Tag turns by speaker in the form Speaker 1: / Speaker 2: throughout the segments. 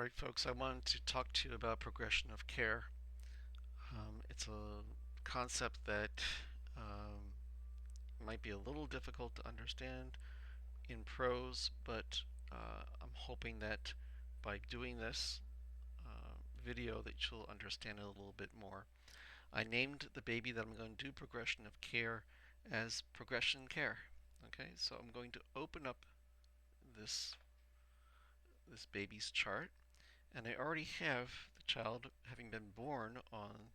Speaker 1: Alright, folks, I wanted to talk to you about progression of care. It's a concept that um, might be a little difficult to understand in prose, but I'm hoping that by doing this video that you'll understand it a little bit more. I named the baby that I'm going to do progression of care as progression care. Okay, so I'm going to open up this this baby's chart, and I already have the child having been born on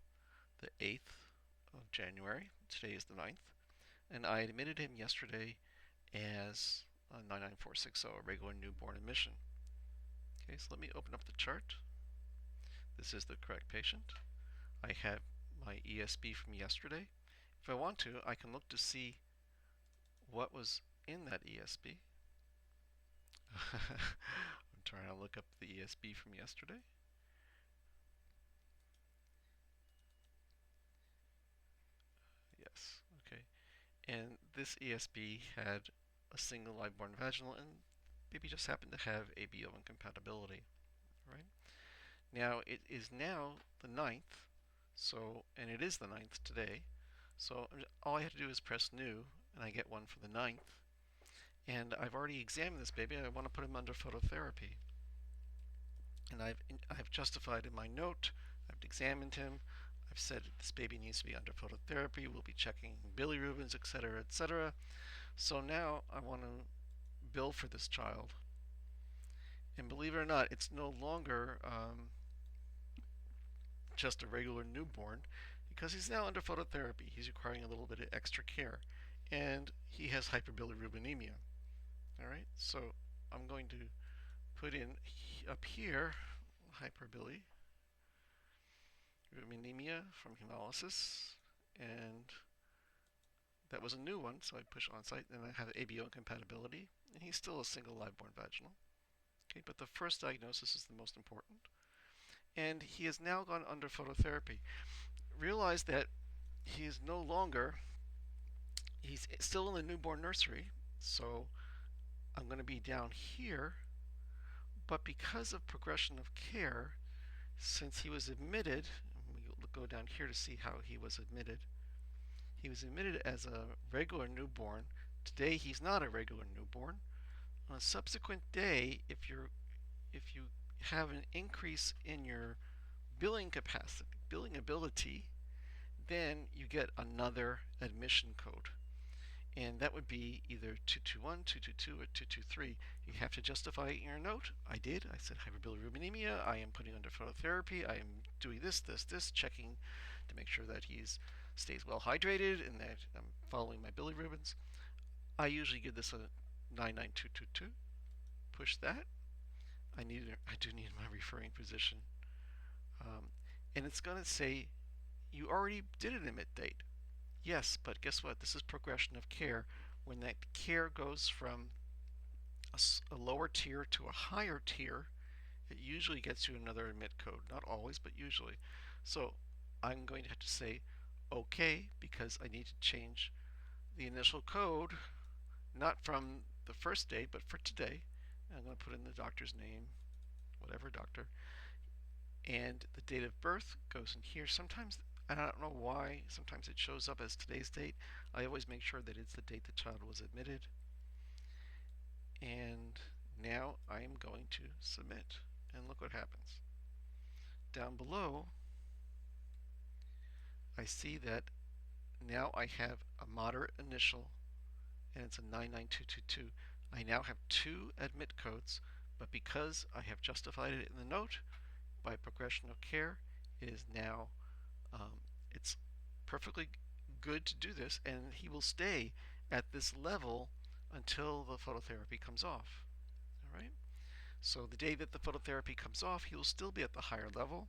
Speaker 1: the 8th of January. Today is the 9th. And I admitted him yesterday as a 99460, a regular newborn admission. Okay, so let me open up the chart. This is the correct patient. I have my ESB from yesterday. If I want to, I can look to see what was in that ESB. I'm trying to look up the ESB from yesterday. Yes, okay. And this ESB had a single live-born vaginal, and baby just happened to have ABO incompatibility, right? Now it is now the 9th, and it is the 9th today, so all I have to do is press new, and I get one for the 9th. And I've already examined this baby. I want to put him under phototherapy, and I've justified in my note. I've examined him. I've said this baby needs to be under phototherapy. We'll be checking bilirubins, etc., etc. So now I want to bill for this child. And believe it or not, it's no longer just a regular newborn, because he's now under phototherapy. He's requiring a little bit of extra care. And he has hyperbilirubinemia. All right, so I'm going to put in up here hyperbilirubinemia from hemolysis, and that was a new one, so I push on site, and I have ABO incompatibility, and he's still a single live-born vaginal. Okay, but the first diagnosis is the most important. And he has now gone under phototherapy. Realize that he is no longer, he's still in the newborn nursery, so I'm going to be down here, but because of progression of care, since he was admitted, we'll go down here to see how he was admitted. He was admitted as a regular newborn. Today he's not a regular newborn. On a subsequent day, if you have an increase in your billing capacity, billing ability, then you get another admission code. And that would be either 221, 222, or 223. You have to justify it in your note. I did. I said hyperbilirubinemia. I am putting under phototherapy. I am doing this, checking to make sure that he stays well hydrated and that I'm following my bilirubins. I usually give this a 99222. Push that. I do need my referring physician. And it's going to say, you already did an admit date. Yes, but guess what? This is progression of care. When that care goes from a lower tier to a higher tier, it usually gets you another admit code. Not always, but usually. So I'm going to have to say OK, because I need to change the initial code, not from the first date, but for today. I'm going to put in the doctor's name, whatever doctor, and the date of birth goes in here. Sometimes, and I don't know why, sometimes it shows up as today's date. I always make sure that it's the date the child was admitted. And now I am going to submit, and look what happens. Down below, I see that now I have a moderate initial, and it's a 99222. I now have two admit codes, but because I have justified it in the note by progression of care, it is now it's perfectly good to do this, and he will stay at this level until the phototherapy comes off. All right. So the day that the phototherapy comes off, he will still be at the higher level.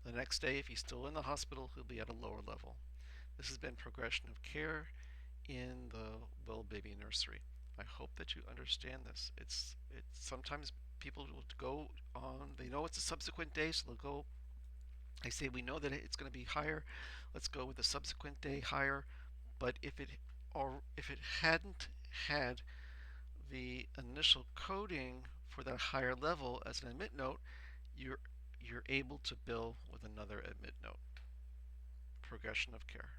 Speaker 1: The next day, if he's still in the hospital, he'll be at a lower level. This has been progression of care in the Well Baby Nursery. I hope that you understand this. It's sometimes people will go on, they know it's a subsequent day, so they'll go, I say we know that it's going to be higher, let's go with the subsequent day higher. But if it hadn't had the initial coding for that higher level as an admit note, you're you're able to bill with another admit note. Progression of care.